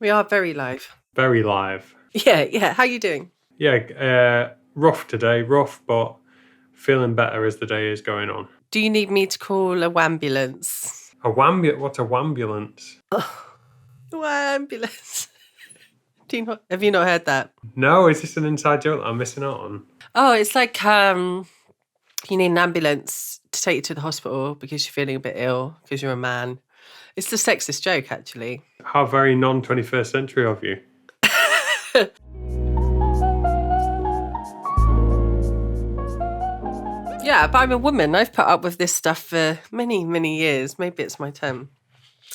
We are very live. Very live. Yeah. How you doing? Yeah, rough today, but feeling better as the day is going on. Do you need me to call a wambulance? What's a wambulance? Wambulance. Have you not heard that? No, is this an inside joke that I'm missing out on? Oh, it's like you need an ambulance to take you to the hospital because you're feeling a bit ill because you're a man. It's the sexist joke, actually. How very non-21st century of you. Yeah, but I'm a woman. I've put up with this stuff for many, many years. Maybe it's my turn.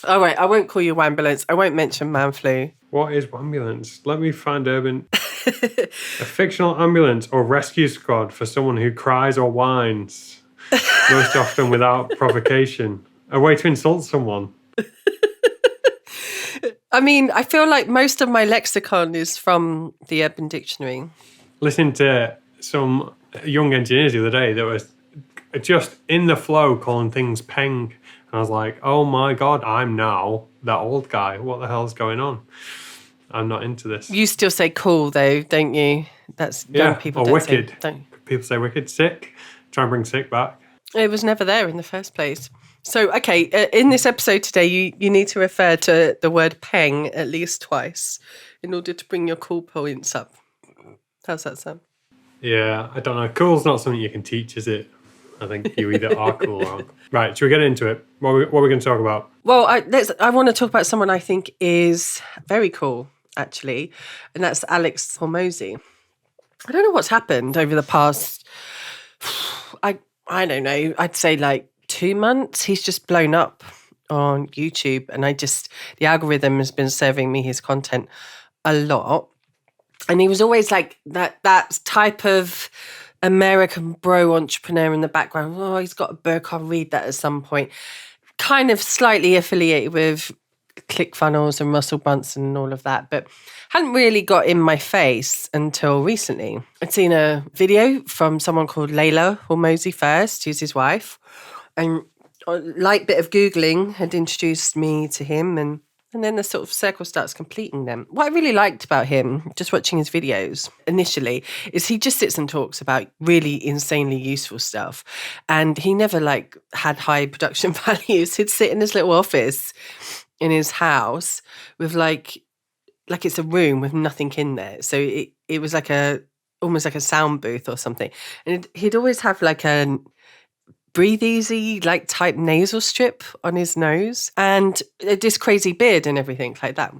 All right, I won't call you wambulance. I won't mention man flu. What is wambulance? Let me find urban. A fictional ambulance or rescue squad for someone who cries or whines, most often without provocation. A way to insult someone. I mean, I feel like most of my lexicon is from the Urban Dictionary. Listening to some young engineers the other day that was just in the flow calling things peng. And I was like, oh my God, I'm now that old guy. What the hell's going on? I'm not into this. You still say cool, though, don't you? That's young people or don't wicked. Say, don't. People say wicked. Sick. Try and bring sick back. It was never there in the first place. So, okay, in this episode today, you need to refer to the word peng at least twice in order to bring your cool points up. How's that sound? Yeah, I don't know. Cool's not something you can teach, is it? I think you either are cool or aren't. Right, should we get into it? What are we going to talk about? Well, I want to talk about someone I think is very cool, actually, and that's Alex Hormozi. I don't know what's happened over the past, I don't know, I'd say like 2 months. He's just blown up on YouTube, and the algorithm has been serving me his content a lot. And he was always like that type of American bro entrepreneur in the background. Oh, he's got a book. I'll read that at some point. Kind of slightly affiliated with ClickFunnels and Russell Brunson and all of that, but hadn't really got in my face until recently. I'd seen a video from someone called Layla Hormozi first, who's his wife, and a light bit of Googling had introduced me to him, and then the sort of circle starts completing them. What I really liked about him, just watching his videos initially, is he just sits and talks about really insanely useful stuff. And he never had high production values. He'd sit in his little office in his house with like it's a room with nothing in there. So it was almost like a sound booth or something. And he'd always have like a breathe easy, type nasal strip on his nose and this crazy beard and everything like that.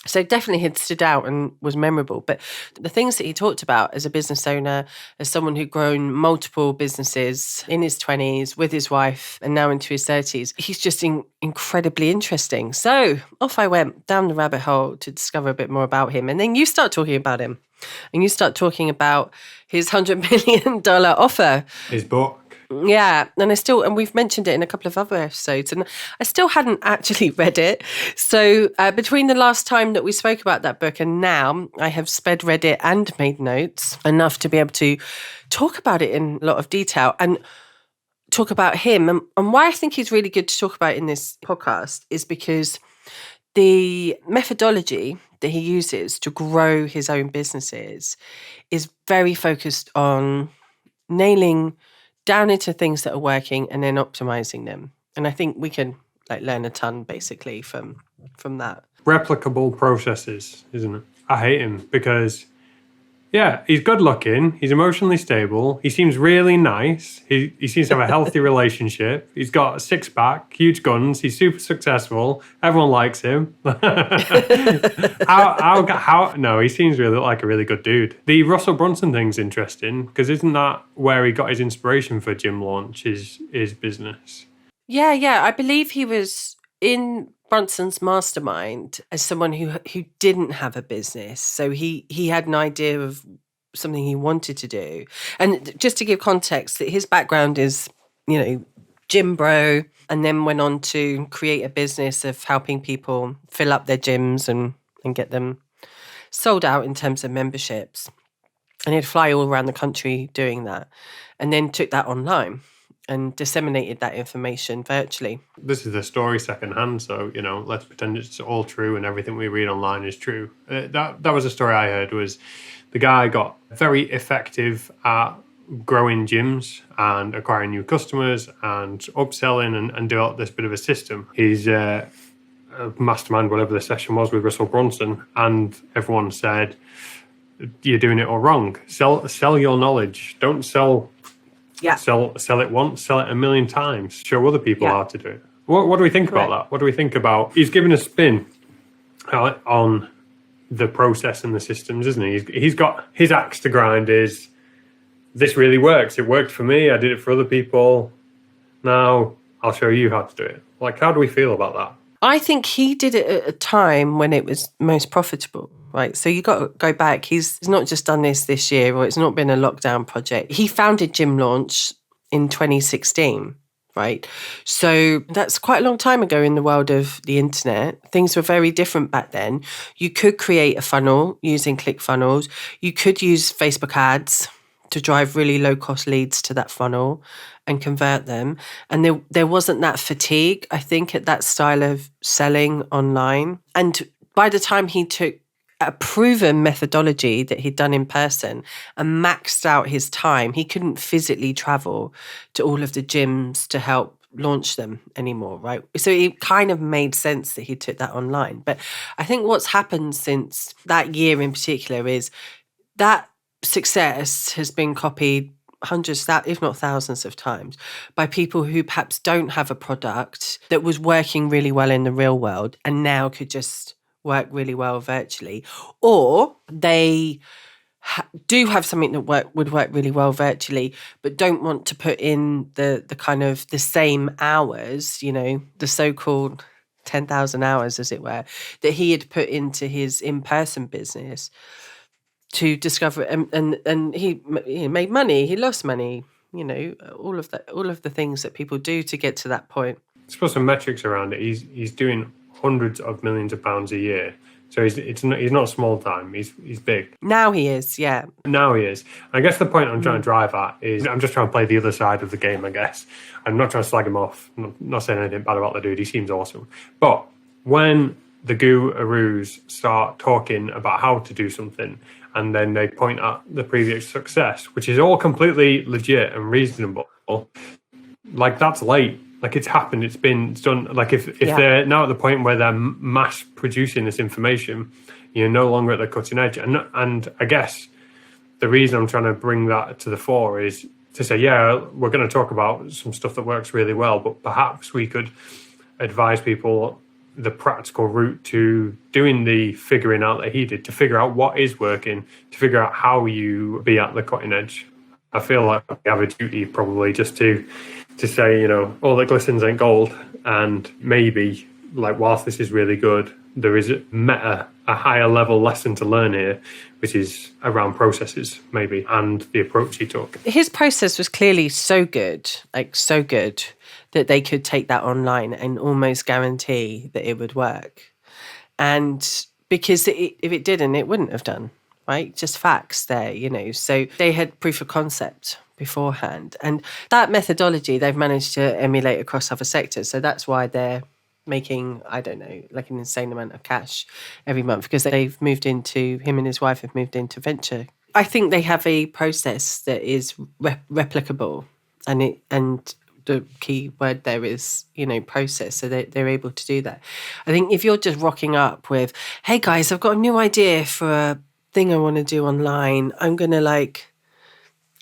So definitely had stood out and was memorable. But the things that he talked about as a business owner, as someone who'd grown multiple businesses in his 20s with his wife and now into his 30s, he's just incredibly interesting. So off I went down the rabbit hole to discover a bit more about him. And then you start talking about him and you start talking about his $100 million offer. His book. Yeah, and we've mentioned it in a couple of other episodes, and I still hadn't actually read it. So between the last time that we spoke about that book and now, I have sped read it and made notes enough to be able to talk about it in a lot of detail and talk about him. And why I think he's really good to talk about in this podcast is because the methodology that he uses to grow his own businesses is very focused on nailing down into things that are working and then optimizing them. And I think we can learn a ton basically from that. Replicable processes, isn't it? I hate him because, yeah, he's good looking, he's emotionally stable, he seems really nice, he seems to have a healthy relationship, he's got a six-pack, huge guns, he's super successful, everyone likes him. No, he seems really like a really good dude. The Russell Brunson thing's interesting because isn't that where he got his inspiration for Gym Launch, his business? Yeah, I believe he was in Brunson's mastermind as someone who didn't have a business. So he had an idea of something he wanted to do. And just to give context, his background is, gym bro, and then went on to create a business of helping people fill up their gyms and get them sold out in terms of memberships. And he'd fly all around the country doing that and then took that online. and disseminated that information virtually. This is the story secondhand, so let's pretend it's all true and everything we read online is true. That was a story I heard. Was the guy got very effective at growing gyms and acquiring new customers and upselling and developed this bit of a system. He's a mastermind, whatever the session was with Russell Brunson, and everyone said, "You're doing it all wrong. Sell your knowledge. Don't sell." Yeah. Sell it once, sell it a million times. Show other people how to do it. What do we think about that? What do we think about? He's given a spin on the process and the systems, isn't he? He's got his axe to grind. Is this really works? It worked for me. I did it for other people. Now I'll show you how to do it. Like, how do we feel about that? I think he did it at a time when it was most profitable. Right. So you got to go back. He's not just done this year, or it's not been a lockdown project. He founded Gym Launch in 2016. Right. So that's quite a long time ago in the world of the internet. Things were very different back then. You could create a funnel using ClickFunnels. You could use Facebook ads to drive really low cost leads to that funnel and convert them. And there wasn't that fatigue, I think, at that style of selling online. And by the time he took a proven methodology that he'd done in person and maxed out his time, he couldn't physically travel to all of the gyms to help launch them anymore, right? So it kind of made sense that he took that online. But I think what's happened since that year in particular is that success has been copied hundreds, if not thousands of times by people who perhaps don't have a product that was working really well in the real world and now could just work really well virtually, or they do have something that would work really well virtually, but don't want to put in the kind of the same hours, the so-called 10,000 hours, as it were, that he had put into his in-person business to discover. And he made money, he lost money, all of the things that people do to get to that point. Let's put some metrics around it. He's doing hundreds of millions of pounds a year. So he's not small time. He's big. Now he is, yeah. Now he is. I guess the point I'm trying to drive at is I'm just trying to play the other side of the game, I guess. I'm not trying to slag him off. I'm not saying anything bad about the dude. He seems awesome. But when the gurus start talking about how to do something and then they point at the previous success, which is all completely legit and reasonable, like, that's late. Like, it's happened, it's done. Like, if they're now at the point where they're mass producing this information, you're no longer at the cutting edge. And I guess the reason I'm trying to bring that to the fore is to say, yeah, we're going to talk about some stuff that works really well, but perhaps we could advise people the practical route to doing the figuring out that he did, to figure out what is working, to figure out how you be at the cutting edge. I feel like we have a duty probably just to say, all that glistens ain't gold. And maybe, like, whilst this is really good, there is a higher level lesson to learn here, which is around processes, maybe, and the approach he took. His process was clearly so good, that they could take that online and almost guarantee that it would work. And because if it didn't, it wouldn't have done, right? Just facts there, So they had proof of concept beforehand. And that methodology they've managed to emulate across other sectors. So that's why they're making, I don't know, like an insane amount of cash every month, because him and his wife have moved into venture. I think they have a process that is replicable, and the key word there is, process. So they're able to do that. I think if you're just rocking up with, hey guys, I've got a new idea for a thing I want to do online. I'm going to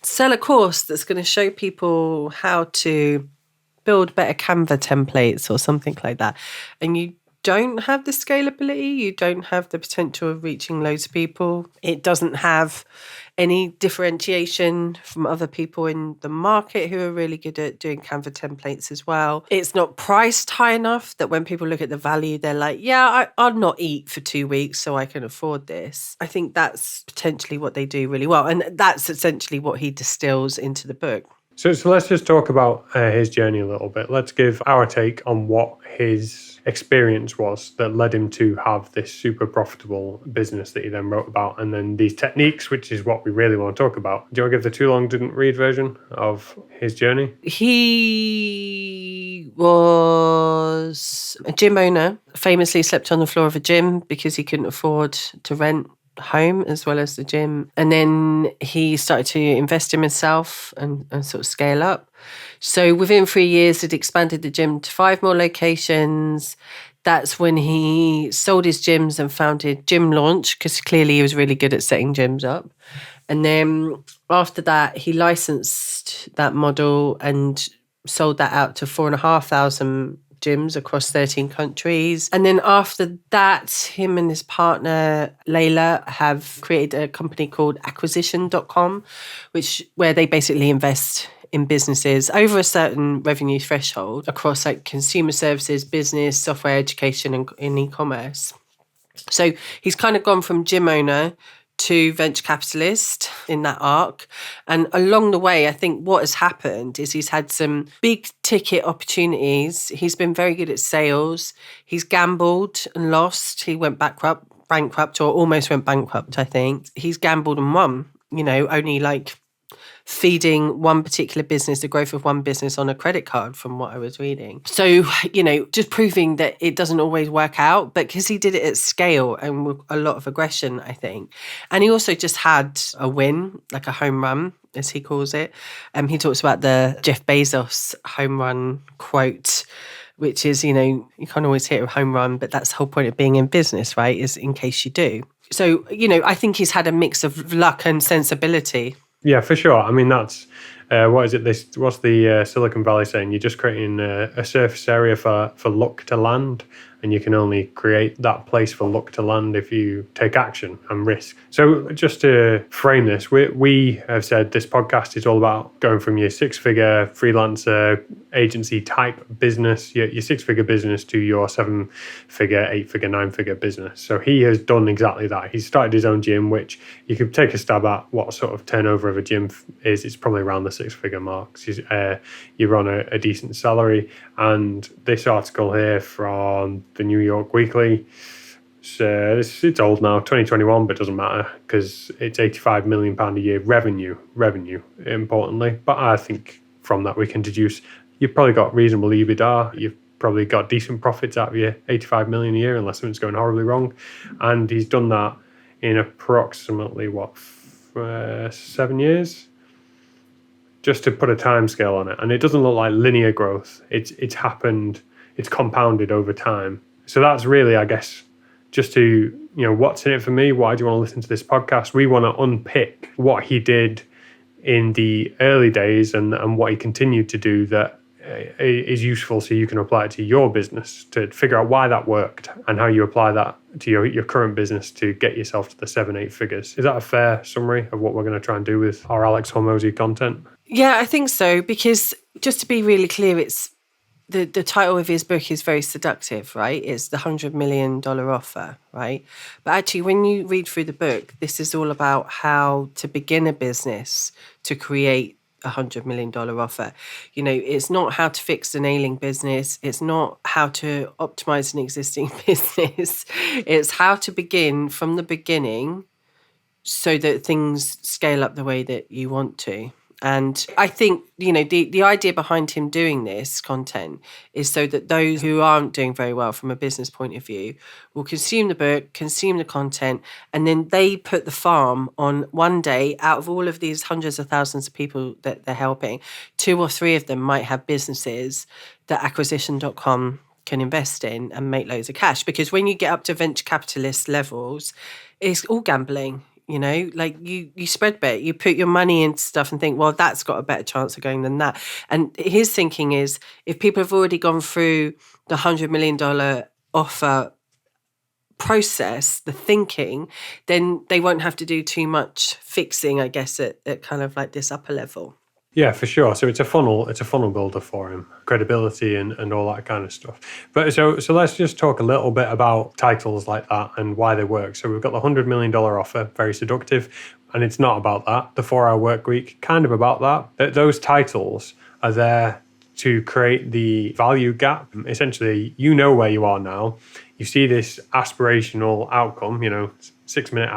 sell a course that's going to show people how to build better Canva templates or something like that. And you don't have the scalability, you don't have the potential of reaching loads of people. It doesn't have any differentiation from other people in the market who are really good at doing Canva templates as well. It's not priced high enough that when people look at the value, they're like, yeah, I'll not eat for 2 weeks so I can afford this. I think that's potentially what they do really well. And that's essentially what he distills into the book. So let's just talk about his journey a little bit. Let's give our take on what his experience was that led him to have this super profitable business that he then wrote about, and then these techniques, which is what we really want to talk about. Do you want to give the too long didn't read version of his journey? He was a gym owner, famously slept on the floor of a gym because he couldn't afford to rent home as well as the gym. And then he started to invest in himself and sort of scale up. So within 3 years, it expanded the gym to 5 more locations. That's when he sold his gyms and founded Gym Launch, because clearly he was really good at setting gyms up. And then after that, he licensed that model and sold that out to 4,500 gyms across 13 countries. And then after that, him and his partner, Layla, have created a company called acquisition.com, where they basically invest in businesses over a certain revenue threshold across like consumer services, business, software, education, and in e-commerce. So he's kind of gone from gym owner to venture capitalist in that arc. And along the way, I think what has happened is he's had some big ticket opportunities. He's been very good at sales. He's gambled and lost. He went bankrupt or almost went bankrupt, I think. He's gambled and won, only like feeding one particular business, the growth of one business on a credit card from what I was reading. So, just proving that it doesn't always work out, but because he did it at scale and with a lot of aggression, I think. And he also just had a win, like a home run, as he calls it. He talks about the Jeff Bezos home run quote, which is, you can't always hit a home run, but that's the whole point of being in business, right, is in case you do. So, I think he's had a mix of luck and sensibility. Yeah, for sure. I mean, that's, what's the Silicon Valley saying? You're just creating a surface area for luck to land, and you can only create that place for luck to land if you take action and risk. So just to frame this, we have said this podcast is all about going from your 6-figure freelancer agency type business, your 6-figure business, to your 7-figure, 8-figure, 9-figure business. So he has done exactly that. He's started his own gym, which you could take a stab at what sort of turnover of a gym is. It's probably around the 6-figure mark. You're on a decent salary. And this article here from the New York Weekly, it's old now, 2021, but it doesn't matter because it's £85 million a year revenue, importantly. But I think from that we can deduce you've probably got reasonable EBITDA. You've probably got decent profits out of your 85 million a year, unless something's going horribly wrong. And he's done that in approximately 7 years, just to put a time scale on it. And it doesn't look like linear growth. It's happened, it's compounded over time. So that's really, I guess, just to, what's in it for me? Why do you want to listen to this podcast? We want to unpick what he did in the early days and what he continued to do that is useful so you can apply it to your business, to figure out why that worked and how you apply that to your current business to get yourself to the 7-8 figures. Is that a fair summary of what we're going to try and do with our Alex Hormozi content? Yeah, I think so, because just to be really clear, it's the title of his book is very seductive, right? It's the $100 million offer, right? But actually, when you read through the book, this is all about how to begin a business to create $100 million offer. It's not how to fix an ailing business. It's not how to optimize an existing business. It's how to begin from the beginning so that things scale up the way that you want to. And I think, the idea behind him doing this content is so that those who aren't doing very well from a business point of view will consume the book, consume the content, and then they put the farm on one day. Out of all of these hundreds of thousands of people that they're helping, 2 or 3 of them might have businesses that acquisition.com can invest in and make loads of cash. Because when you get up to venture capitalist levels, it's all gambling. Like you spread bet, you put your money into stuff and think, well, that's got a better chance of going than that. And his thinking is, if people have already gone through the $100 million offer process, the thinking, then they won't have to do too much fixing, I guess, at kind of like this upper level. Yeah, for sure. So it's a funnel builder for him, credibility and all that kind of stuff. But so let's just talk a little bit about titles like that and why they work. So we've got the $100 million offer, very seductive, and it's not about that. The 4-Hour Work Week, kind of about that. Those titles are there to create the value gap. Essentially, you know where you are now. You see this aspirational outcome, 6-minute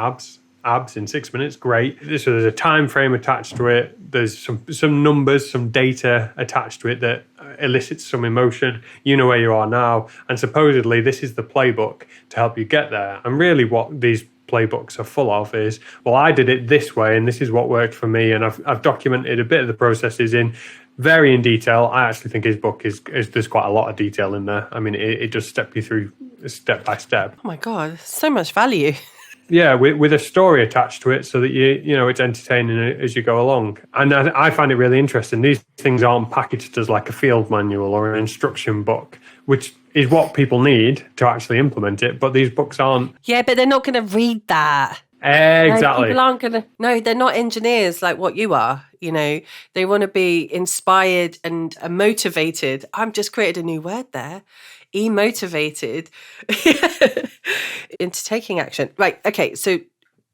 abs in 6 minutes, great. So there's a time frame attached to it. There's some numbers, some data attached to it that elicits some emotion. You know where you are now. And supposedly this is the playbook to help you get there. And really what these playbooks are full of is, well, I did it this way and this is what worked for me. And I've documented a bit of the processes in very in detail. I actually think his book is there's quite a lot of detail in there. I mean, it does step you through step by step. Oh my God, so much value. Yeah, with a story attached to it so that it's entertaining as you go along. And I find it really interesting. These things aren't packaged as like a field manual or an instruction book, which is what people need to actually implement it. But these books aren't. Yeah, but they're not going to read that. Exactly. No, people aren't going to. No, they're not engineers like what you are. They want to be inspired and motivated. I've just created a new word there. Emotivated into taking action. Right. Okay. So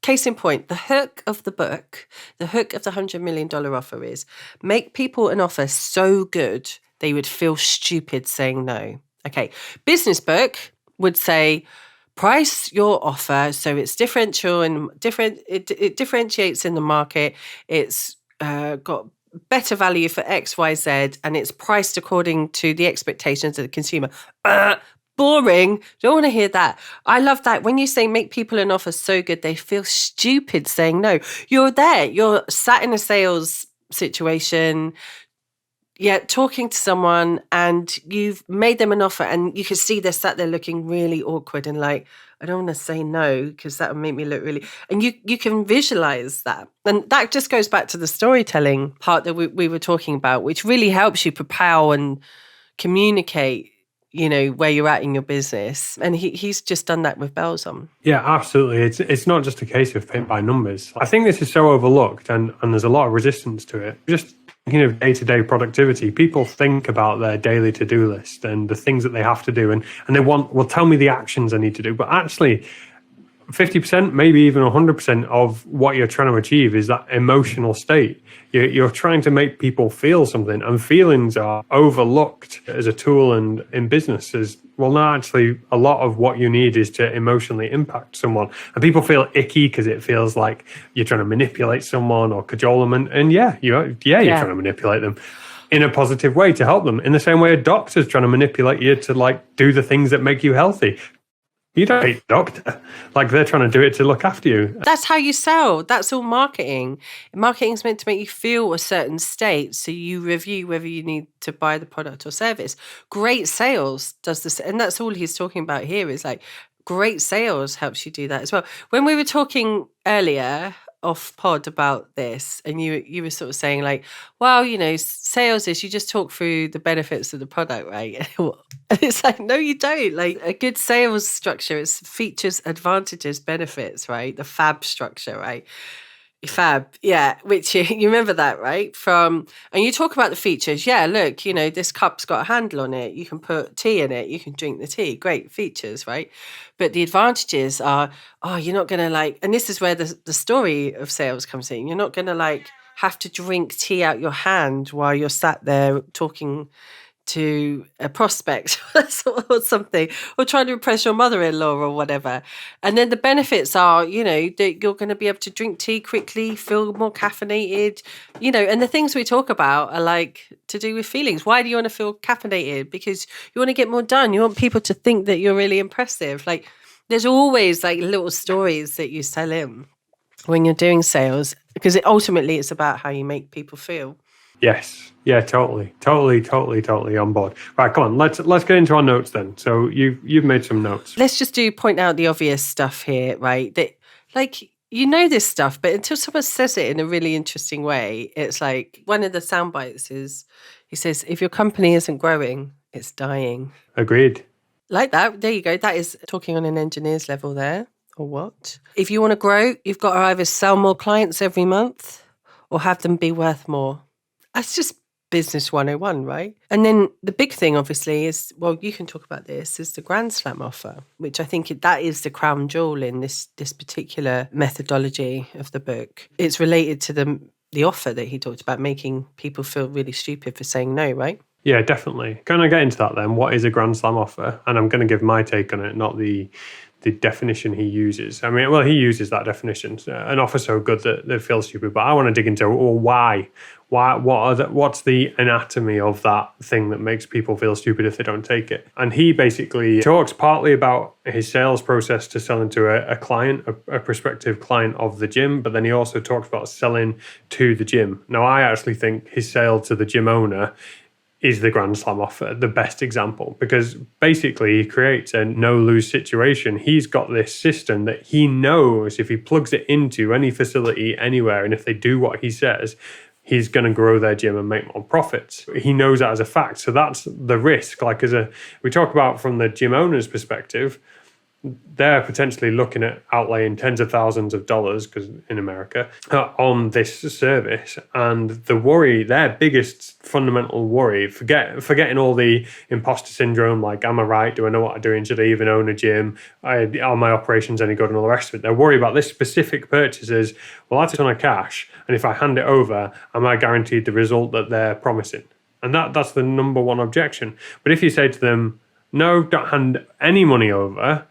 case in point, the hook of the book, the hook of the $100 million offer is make people an offer so good they would feel stupid saying no. Okay. Business book would say, price your offer so it's differential and different. It differentiates in the market. It's got better value for X, Y, Z, and it's priced according to the expectations of the consumer. Boring. Don't want to hear that. I love that. When you say make people an offer so good, they feel stupid saying no. You're there. You're sat in a sales situation, talking to someone, and you've made them an offer, and you can see they're sat there looking really awkward and like, I don't want to say no because that would make me look really... And you can visualize that. And that just goes back to the storytelling part that we were talking about, which really helps you propel and communicate, where you're at in your business. And he's just done that with bells on. Yeah, absolutely. It's not just a case of paint by numbers. I think this is so overlooked and there's a lot of resistance to it. Just thinking of day-to-day productivity, people think about their daily to-do list and the things that they have to do, and they want, well, tell me the actions I need to do. But actually, 50%, maybe even 100% of what you're trying to achieve is that emotional state. You're trying to make people feel something, and feelings are overlooked as a tool and in business as well. No, actually, a lot of what you need is to emotionally impact someone. And people feel icky because it feels like you're trying to manipulate someone or cajole them. And you're trying to manipulate them in a positive way to help them. In the same way a doctor's trying to manipulate you to like do the things that make you healthy. You don't hate the doctor. Like, they're trying to do it to look after you. That's how you sell. That's all marketing. Marketing is meant to make you feel a certain state, so you review whether you need to buy the product or service. Great sales does this, and that's all he's talking about here, is like great sales helps you do that as well. When we were talking earlier off pod about this, and you were sort of saying like, well, sales is you just talk through the benefits of the product, right? It's like, no, you don't. Like, a good sales structure is features, advantages, benefits, right? The FAB structure, right? Fab, yeah, which you remember that, right? And you talk about the features. Yeah, look, this cup's got a handle on it. You can put tea in it. You can drink the tea. Great features, right? But the advantages are, you're not going to and this is where the story of sales comes in. You're not going to have to drink tea out your hand while you're sat there talking to a prospect or something, or trying to impress your mother-in-law or whatever. And then the benefits are, that you're going to be able to drink tea quickly, feel more caffeinated, and the things we talk about are like to do with feelings. Why do you want to feel caffeinated? Because you want to get more done. You want people to think that you're really impressive. Like, there's always little stories that you sell in when you're doing sales, because ultimately it's about how you make people feel. Yes. Yeah, totally on board. Right, come on, let's get into our notes then. So you've made some notes. Let's just point out the obvious stuff here, right? That this stuff, but until someone says it in a really interesting way, it's like one of the sound bites is, he says, if your company isn't growing, it's dying. Agreed. Like that. There you go. That is talking on an engineer's level there, or what? If you want to grow, you've got to either sell more clients every month or have them be worth more. That's just business 101, right? And then the big thing, obviously, is, well, you can talk about this, is the Grand Slam offer, which I think that is the crown jewel in this particular methodology of the book. It's related to the offer that he talked about, making people feel really stupid for saying no, right? Yeah, definitely. Can I get into that then? What is a Grand Slam offer? And I'm going to give my take on it, not the definition he uses. I mean, well, he uses that definition, an offer so good that they feel stupid. But I want to dig into, well, why? What's the anatomy of that thing that makes people feel stupid if they don't take it? And he basically talks partly about his sales process to selling to a client, a prospective client of the gym, but then he also talks about selling to the gym. Now, I actually think his sale to the gym owner is the Grand Slam offer the best example, because basically he creates a no-lose situation. He's got this system that he knows if he plugs it into any facility anywhere, and if they do what he says, he's going to grow their gym and make more profits. He knows that as a fact. So that's the risk. Like, we talk about from the gym owner's perspective, they're potentially looking at outlaying tens of thousands of dollars, because in America, on this service. And the worry, their biggest fundamental worry, forgetting all the imposter syndrome, like, am I right? Do I know what I'm doing? Should I even own a gym? Are my operations any good? And all the rest of it. Their worry about this specific purchase is, well, that's a ton of cash. And if I hand it over, am I guaranteed the result that they're promising? And that's the number one objection. But if you say to them, no, don't hand any money over,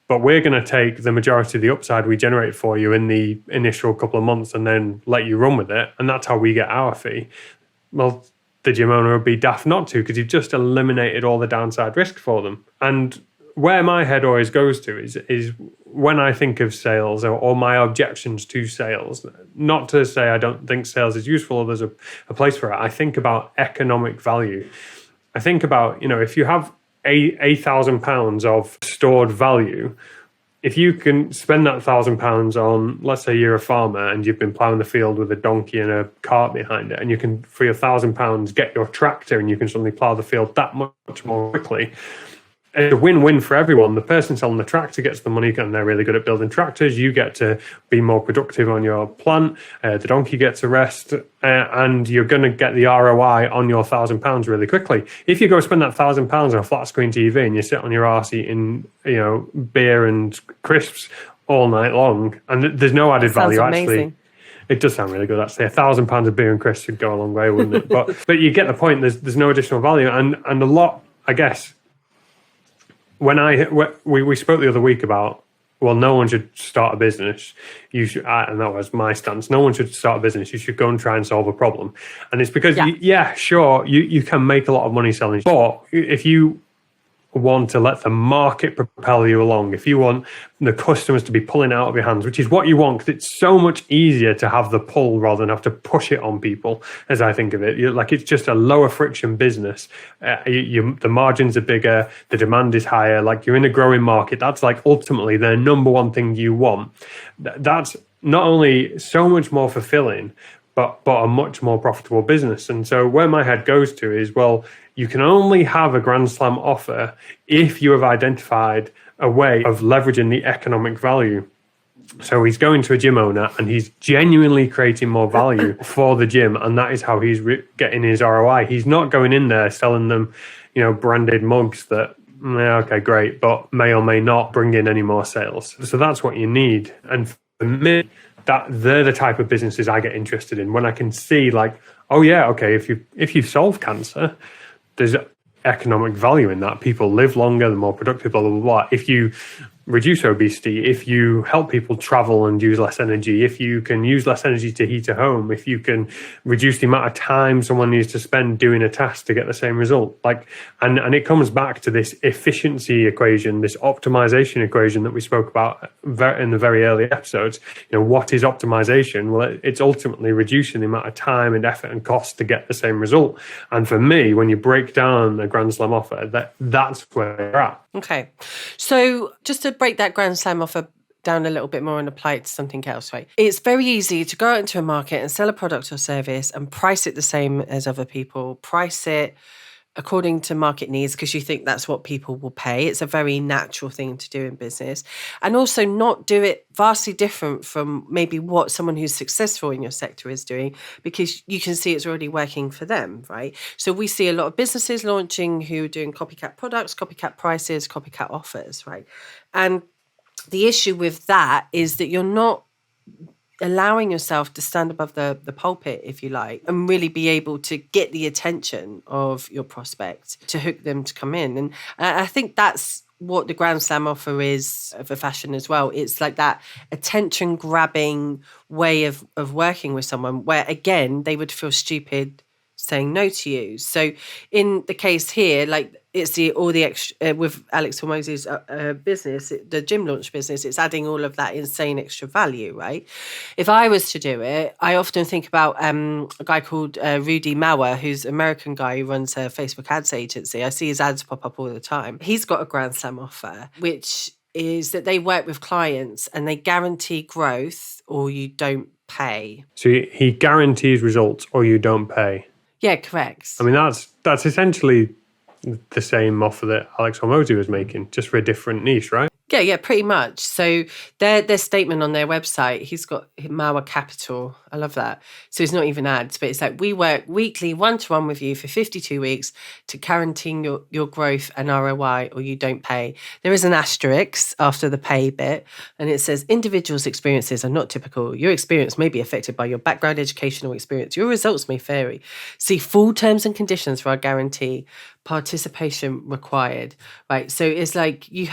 but we're going to take the majority of the upside we generate for you in the initial couple of months and then let you run with it, and that's how we get our fee. Well, the gym owner would be daft not to, because you've just eliminated all the downside risk for them. And where my head always goes to is when I think of sales, or my objections to sales, not to say I don't think sales is useful or there's a place for it. I think about economic value. I think about, if you have £1,000 of stored value, if you can spend that £1,000 on, let's say you're a farmer and you've been ploughing the field with a donkey and a cart behind it, and you can, for your £1,000, get your tractor and you can suddenly plough the field that much more quickly. It's a win-win for everyone. The person selling the tractor gets the money, and they're really good at building tractors. You get to be more productive on your plant. The donkey gets a rest, and you're going to get the ROI on your £1,000 really quickly. If you go spend that £1,000 on a flat screen TV and you sit on your arse eating, beer and crisps all night long, and there's no added value actually. It does sound really good, actually. £1,000 of beer and crisps would go a long way, wouldn't it? But you get the point. There's no additional value, and a lot, I guess. When we spoke the other week about, well, no one should start a business. You should, and that was my stance. No one should start a business. You should go and try and solve a problem. And it's because, sure, you can make a lot of money selling, but if you want to let the market propel you along, if you want the customers to be pulling out of your hands, which is what you want, because it's so much easier to have the pull rather than have to push it on people, as I think of it. It's just a lower friction business. The margins are bigger, the demand is higher, like you're in a growing market. That's like ultimately the number one thing you want. That's not only so much more fulfilling, but a much more profitable business. And so where my head goes to is, well, you can only have a Grand Slam offer if you have identified a way of leveraging the economic value. So he's going to a gym owner and he's genuinely creating more value for the gym, and that is how he's getting his ROI. He's not going in there selling them, branded mugs that, okay, great, but may or may not bring in any more sales. So that's what you need. And for me, that they're the type of businesses I get interested in, when I can see, like, oh yeah, okay, if you solve cancer, there's economic value in that. People live longer, they're more productive, blah, blah, blah, blah. If you reduce obesity, if you help people travel and use less energy, if you can use less energy to heat a home, if you can reduce the amount of time someone needs to spend doing a task to get the same result, and it comes back to this efficiency equation, this optimization equation that we spoke about in the very early episodes. What is optimization? Well, it's ultimately reducing the amount of time and effort and cost to get the same result. And for me, when you break down a Grand Slam offer, that's where you're at. Okay. So just to break that Grand Slam offer down a little bit more and apply it to something else, right? It's very easy to go out into a market and sell a product or service and price it the same as other people, price it according to market needs, because you think that's what people will pay. It's a very natural thing to do in business. And also not do it vastly different from maybe what someone who's successful in your sector is doing, because you can see it's already working for them, right? So we see a lot of businesses launching who are doing copycat products, copycat prices, copycat offers, right? And the issue with that is that you're not allowing yourself to stand above the pulpit, if you like, and really be able to get the attention of your prospect to hook them to come in. And I think that's what the Grand Slam offer is for fashion as well. It's like that attention grabbing way of working with someone where, again, they would feel stupid saying no to you. So in the case here, like it's all the extra with Alex Hormozi's business, the gym launch business, it's adding all of that insane extra value, right? If I was to do it, I often think about a guy called Rudy Mauer, who's an American guy who runs a Facebook ads agency. I see his ads pop up all the time. He's got a Grand Slam offer, which is that they work with clients and they guarantee growth or you don't pay. So he guarantees results or you don't pay. Yeah, correct. I mean, that's essentially the same offer that Alex Hormozi was making, just for a different niche, right? Yeah, pretty much. So their statement on their website, he's got Mauer Capital. I love that. So it's not even ads, but it's like, we work weekly one-to-one with you for 52 weeks to guarantee your growth and ROI or you don't pay. There is an asterisk after the pay bit, and it says individuals' experiences are not typical. Your experience may be affected by your background, educational experience. Your results may vary. See full terms and conditions for our guarantee. Participation required, right? So it's like you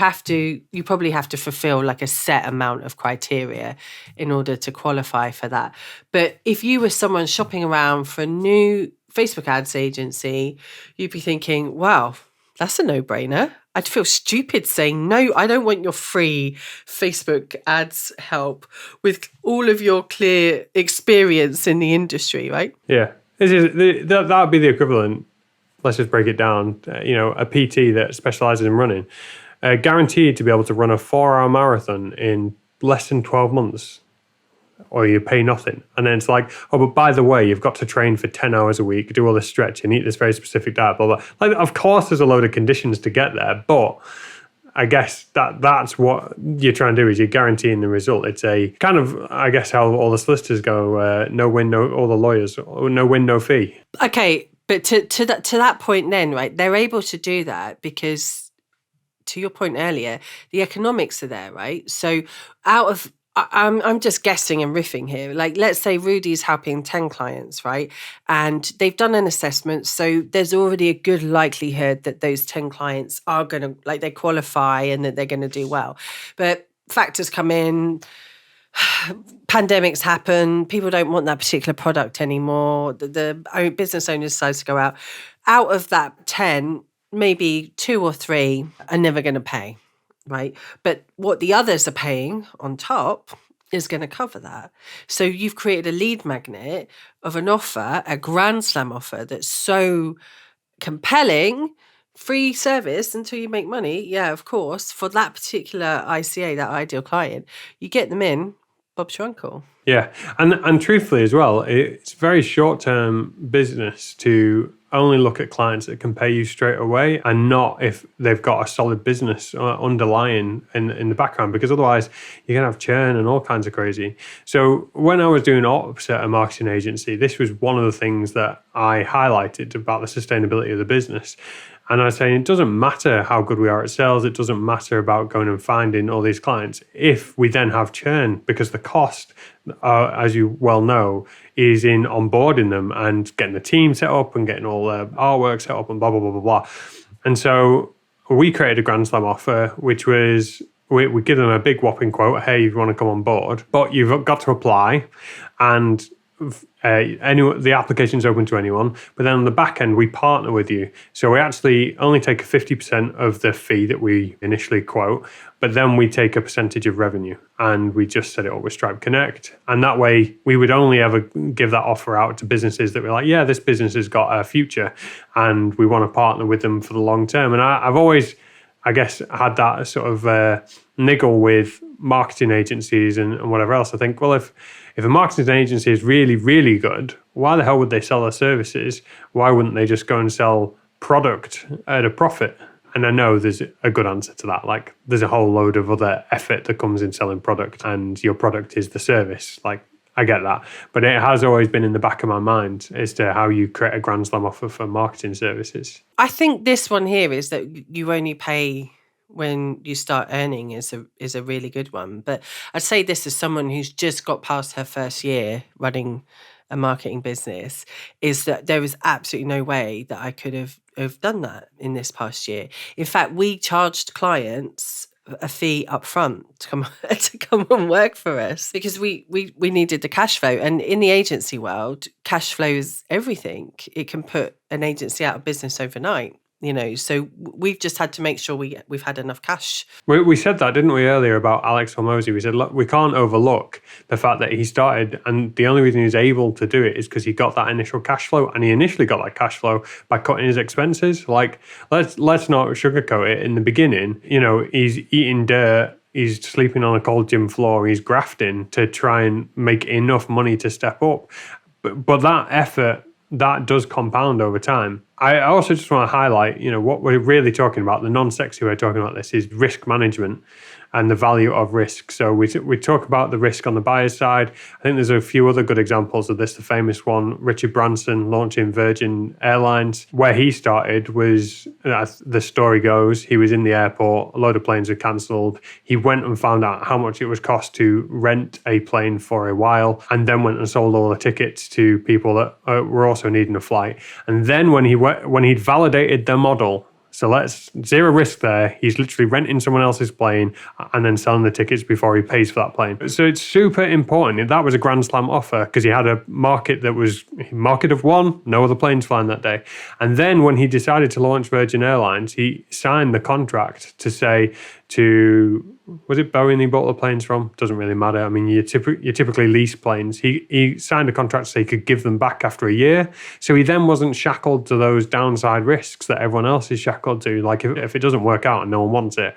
probably have to fulfill like a set amount of criteria in order to qualify for that. But if you were someone shopping around for a new Facebook ads agency, you'd be thinking, wow, that's a no-brainer. I'd feel stupid saying, no, I don't want your free Facebook ads help with all of your clear experience in the industry, right? Yeah. That would be the equivalent. Let's just break it down. A PT that specializes in running, guaranteed to be able to run a 4-hour marathon in less than 12 months, or you pay nothing. And then it's like, oh, but by the way, you've got to train for 10 hours a week, do all this stretching, eat this very specific diet, blah, blah. Like, of course, there's a load of conditions to get there, but I guess that's what you're trying to do is you're guaranteeing the result. It's a kind of, I guess, how all the solicitors go, no win, no, all the lawyers, no win, no fee. Okay. But to that point then, right, they're able to do that because, to your point earlier, the economics are there, right? So I'm just guessing and riffing here. Like, let's say Rudy's helping 10 clients, right? And they've done an assessment. So there's already a good likelihood that those 10 clients are going to, like, they qualify and that they're going to do well. But factors come in. Pandemics happen, people don't want that particular product anymore, the business owner decides to go out of that 10, maybe 2 or 3 are never going to pay, right? But what the others are paying on top is going to cover that. So you've created a lead magnet of an offer, a Grand Slam offer that's so compelling. Free service until you make money, yeah, of course, for that particular ICA, that ideal client, you get them in, Bob's your uncle. Yeah, and truthfully as well, it's very short-term business to only look at clients that can pay you straight away and not if they've got a solid business underlying in the background, because otherwise you're going to have churn and all kinds of crazy. So when I was doing Opset, a marketing agency, this was one of the things that I highlighted about the sustainability of the business. And I was saying, it doesn't matter how good we are at sales. It doesn't matter about going and finding all these clients if we then have churn, because the cost, as you well know, is in onboarding them and getting the team set up and getting all the artwork set up and blah, blah, blah, blah, blah. And so we created a Grand Slam offer, which was, we give them a big whopping quote, hey, if you want to come on board, but you've got to apply, and the application's open to anyone, but then on the back end, we partner with you. So we actually only take 50% of the fee that we initially quote, but then we take a percentage of revenue, and we just set it up with Stripe Connect. And that way, we would only ever give that offer out to businesses that were like, yeah, this business has got a future, and we want to partner with them for the long term. And I've always, I guess, had that sort of niggle with marketing agencies and whatever else. I think, well, if a marketing agency is really, really good, why the hell would they sell their services? Why wouldn't they just go and sell product at a profit? And I know there's a good answer to that. Like, there's a whole load of other effort that comes in selling product, and your product is the service. Like, I get that. But it has always been in the back of my mind as to how you create a Grand Slam offer for marketing services. I think this one here is that you only pay when you start earning is a really good one. But I'd say this as someone who's just got past her first year running a marketing business, is that there was absolutely no way that I could have done that in this past year. In fact, we charged clients a fee up front to come to come and work for us because we needed the cash flow. And in the agency world, cash flow is everything. It can put an agency out of business overnight. So we've just had to make sure we've had enough cash. We said that, didn't we, earlier about Alex Hormozi? We said, look, we can't overlook the fact that he started, and the only reason he's able to do it is because he got that initial cash flow, and he initially got that cash flow by cutting his expenses. Like, let's not sugarcoat it. In the beginning, he's eating dirt, he's sleeping on a cold gym floor, he's grafting to try and make enough money to step up. But that effort, that does compound over time. I also just want to highlight, what we're really talking about, the non-sexy way of talking about this is risk management and the value of risk. So we talk about the risk on the buyer's side. I think there's a few other good examples of this. The famous one, Richard Branson launching Virgin Airlines, where he started was, as the story goes, he was in the airport, a load of planes were cancelled. He went and found out how much it would cost to rent a plane for a while, and then went and sold all the tickets to people that were also needing a flight. And then when he'd validated the model, so let's zero risk there. He's literally renting someone else's plane and then selling the tickets before he pays for that plane. So it's super important. That was a Grand Slam offer because he had a market of one, no other planes flying that day. And then when he decided to launch Virgin Airlines, he signed the contract to say was it Boeing he bought the planes from? Doesn't really matter. I mean, you typically lease planes. He signed a contract so he could give them back after a year. So he then wasn't shackled to those downside risks that everyone else is shackled to. Like if it doesn't work out and no one wants it,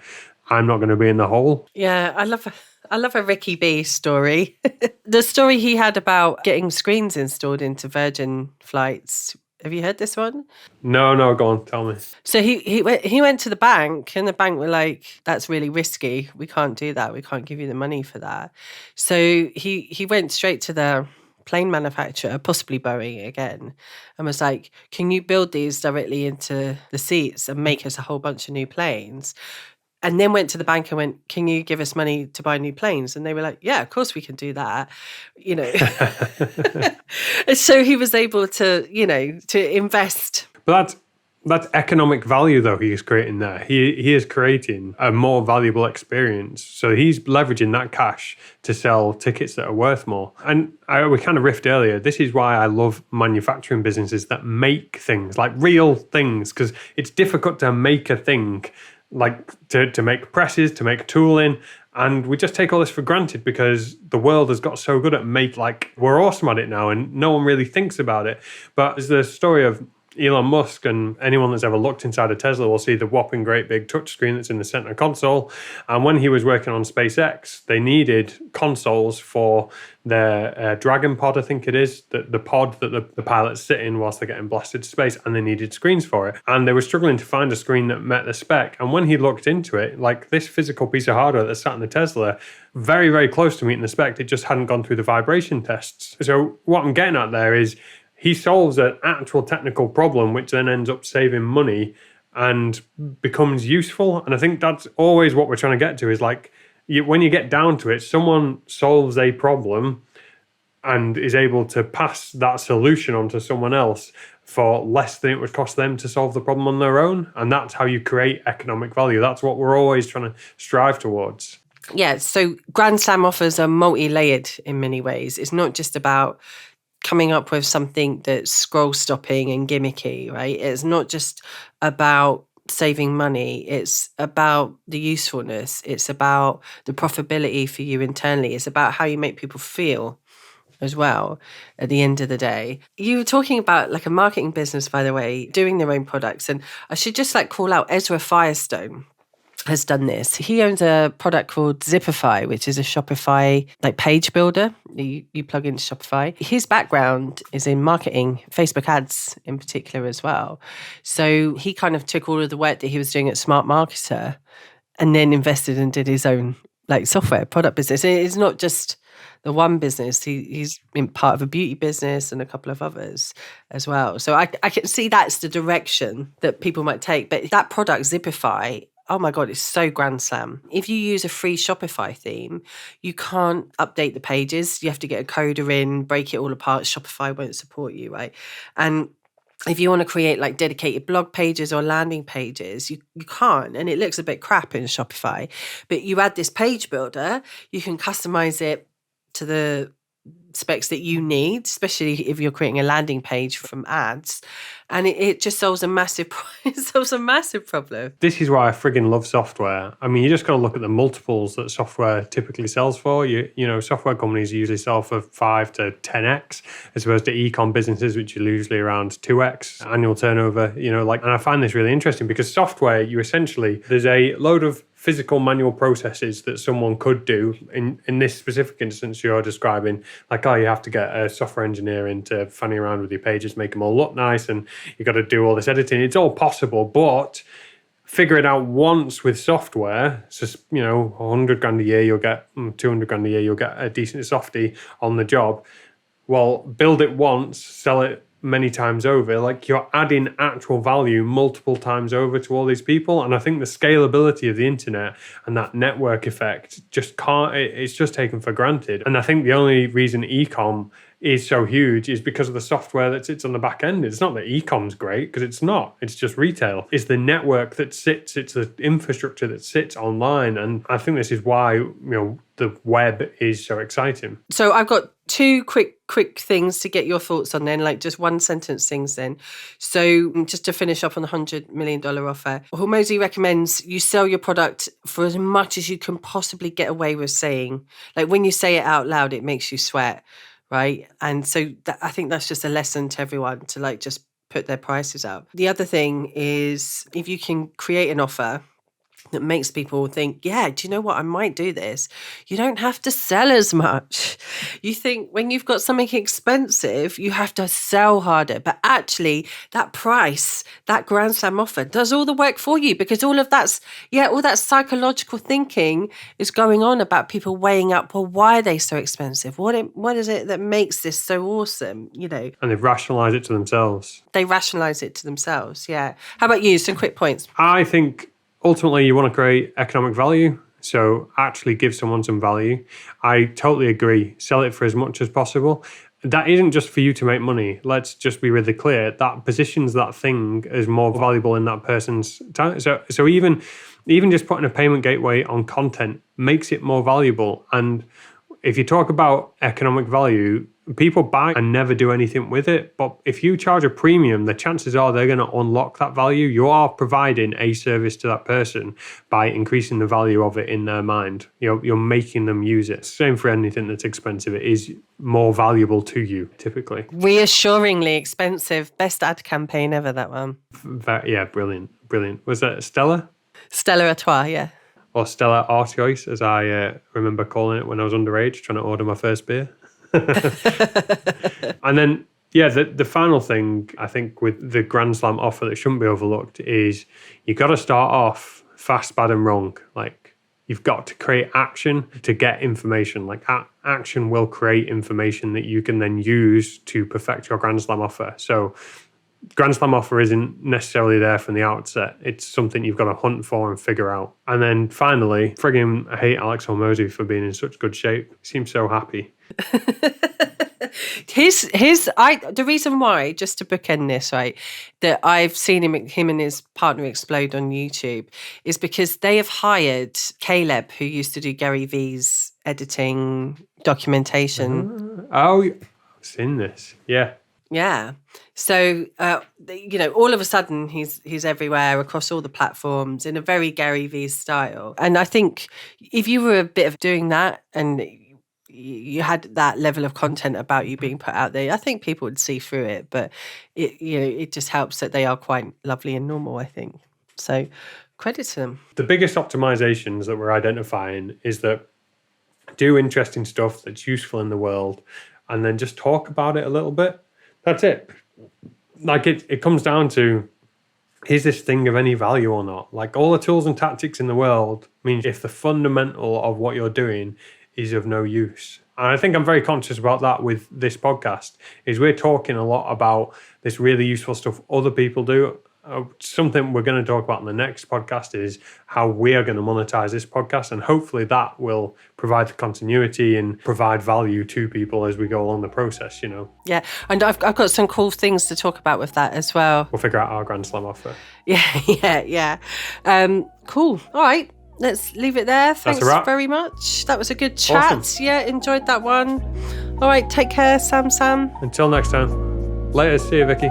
I'm not going to be in the hole. Yeah, I love a Ricky B story. The story he had about getting screens installed into Virgin flights. Have you heard this one? No, go on, tell me. So he went to the bank, and the bank were like, "That's really risky. We can't do that. We can't give you the money for that." So he went straight to the plane manufacturer, possibly Boeing again, and was like, "Can you build these directly into the seats and make us a whole bunch of new planes?" And then went to the bank and went, "Can you give us money to buy new planes?" And they were like, "Yeah, of course we can do that." And so he was able to invest. But that's economic value, though, he is creating there. He is creating a more valuable experience. So he's leveraging that cash to sell tickets that are worth more. And we kind of riffed earlier. This is why I love manufacturing businesses that make things, like real things, because it's difficult to make a thing, like to make presses, to make tooling. And we just take all this for granted because the world has got so good at we're awesome at it now and no one really thinks about it. But there's the story of Elon Musk, and anyone that's ever looked inside a Tesla will see the whopping great big touchscreen that's in the center console. And when he was working on SpaceX, they needed consoles for their Dragon pod, I think it is, the pod that the pilots sit in whilst they're getting blasted to space, and they needed screens for it. And they were struggling to find a screen that met the spec. And when he looked into it, like this physical piece of hardware that sat in the Tesla, very, very close to meeting the spec, it just hadn't gone through the vibration tests. So what I'm getting at there is, he solves an actual technical problem, which then ends up saving money and becomes useful. And I think that's always what we're trying to get to is when you get down to it, someone solves a problem and is able to pass that solution on to someone else for less than it would cost them to solve the problem on their own. And that's how you create economic value. That's what we're always trying to strive towards. Yeah, so Grand Slam offers are multi-layered in many ways. It's not just about coming up with something that's scroll stopping and gimmicky, right? It's not just about saving money. It's about the usefulness. It's about the profitability for you internally. It's about how you make people feel as well at the end of the day. You were talking about like a marketing business, by the way, doing their own products. And I should just call out Ezra Firestone has done this. He owns a product called Zipify, which is a Shopify page builder. You plug into Shopify. His background is in marketing, Facebook ads in particular as well. So he kind of took all of the work that he was doing at Smart Marketer and then invested and did his own software product business. It's not just the one business. He's been part of a beauty business and a couple of others as well. So I can see that's the direction that people might take. But that product, Zipify, oh my God, it's so grand slam. If you use a free Shopify theme, you can't update the pages. You have to get a coder in, break it all apart. Shopify won't support you, right? And if you want to create like dedicated blog pages or landing pages, you can't. And it looks a bit crap in Shopify. But you add this page builder, you can customize it to the specs that you need, especially if you're creating a landing page from ads, and it just solves a massive problem. This is why I friggin' love software. I mean, you just got to look at the multiples that software typically sells for. You know, software companies usually sell for 5 to 10x, as opposed to e-com businesses, which are usually around 2x annual turnover. You know, like, and I find this really interesting because software, there's a load of physical manual processes that someone could do. In this specific instance you're describing, like, oh, you have to get a software engineer in to fanny around with your pages, make them all look nice, and you've got to do all this editing. It's all possible, but figure it out once with software. So, you know, 100 grand a year, you'll get 200 grand a year, you'll get a decent softie on the job. Well, build it once, sell it many times over. Like, you're adding actual value multiple times over to all these people. And I think the scalability of the internet and that network effect it's just taken for granted. And I think the only reason e-com is so huge is because of the software that sits on the back end. It's not that e-com's great, because it's not. It's just retail. It's the network that sits, it's the infrastructure that sits online. And I think this is why, you know, the web is so exciting. So I've got two quick things to get your thoughts on then, like just one sentence things then. So just to finish up on the $100 million offer, Hormozi recommends you sell your product for as much as you can possibly get away with saying. Like, when you say it out loud, it makes you sweat, right? And so I think that's just a lesson to everyone to like just put their prices up. The other thing is, if you can create an offer that makes people think, yeah, do you know what? I might do this. You don't have to sell as much. You think when you've got something expensive, you have to sell harder. But actually, that price, that grand slam offer does all the work for you, because all that psychological thinking is going on about people weighing up, well, why are they so expensive? What is it that makes this so awesome? You know, and they've rationalized it to themselves. Yeah. How about you? Some quick points. I think ultimately, you want to create economic value, so actually give someone some value. I totally agree. Sell it for as much as possible. That isn't just for you to make money. Let's just be really clear. That positions that thing as more valuable in that person's time. So even just putting a payment gateway on content makes it more valuable. And if you talk about economic value, people buy and never do anything with it. But if you charge a premium, the chances are they're going to unlock that value. You are providing a service to that person by increasing the value of it in their mind. You're making them use it. Same for anything that's expensive. It is more valuable to you, typically. Reassuringly expensive. Best ad campaign ever, that one. Yeah, brilliant. Was that Stella? Stella Artois, yeah. Or Stella Artois, as I remember calling it when I was underage, trying to order my first beer. And then, yeah, the final thing I think with the Grand Slam offer that shouldn't be overlooked is you got to start off fast, bad and wrong. Like, you've got to create action to get information. Like, action will create information that you can then use to perfect your Grand Slam offer. So Grand Slam offer isn't necessarily there from the outset. It's something you've got to hunt for and figure out. And then finally, friggin' I hate Alex Hormozi for being in such good shape. He seems so happy. The reason why, just to bookend this, right, that I've seen him and his partner explode on YouTube is because they have hired Caleb, who used to do Gary V's editing documentation. I've seen this. Yeah. Yeah. So, all of a sudden he's everywhere across all the platforms in a very Gary Vee style. And I think if you were a bit of doing that and you had that level of content about you being put out there, I think people would see through it. But it just helps that they are quite lovely and normal, I think. So credit to them. The biggest optimizations that we're identifying is that do interesting stuff that's useful in the world and then just talk about it a little bit. That's it. Like, it comes down to, is this thing of any value or not? Like, all the tools and tactics in the world means if the fundamental of what you're doing is of no use. And I think I'm very conscious about that with this podcast, is we're talking a lot about this really useful stuff other people do. something we're going to talk about in the next podcast is how we are going to monetize this podcast, and hopefully that will provide the continuity and provide value to people as we go along the process, Yeah, and I've got some cool things to talk about with that as well. We'll figure out our Grand Slam offer. Yeah. Cool. All right, let's leave it there. Thanks very much. That was a good chat. Awesome. Yeah, enjoyed that one. All right, take care, Sam. Until next time. Later. See you, Vicky.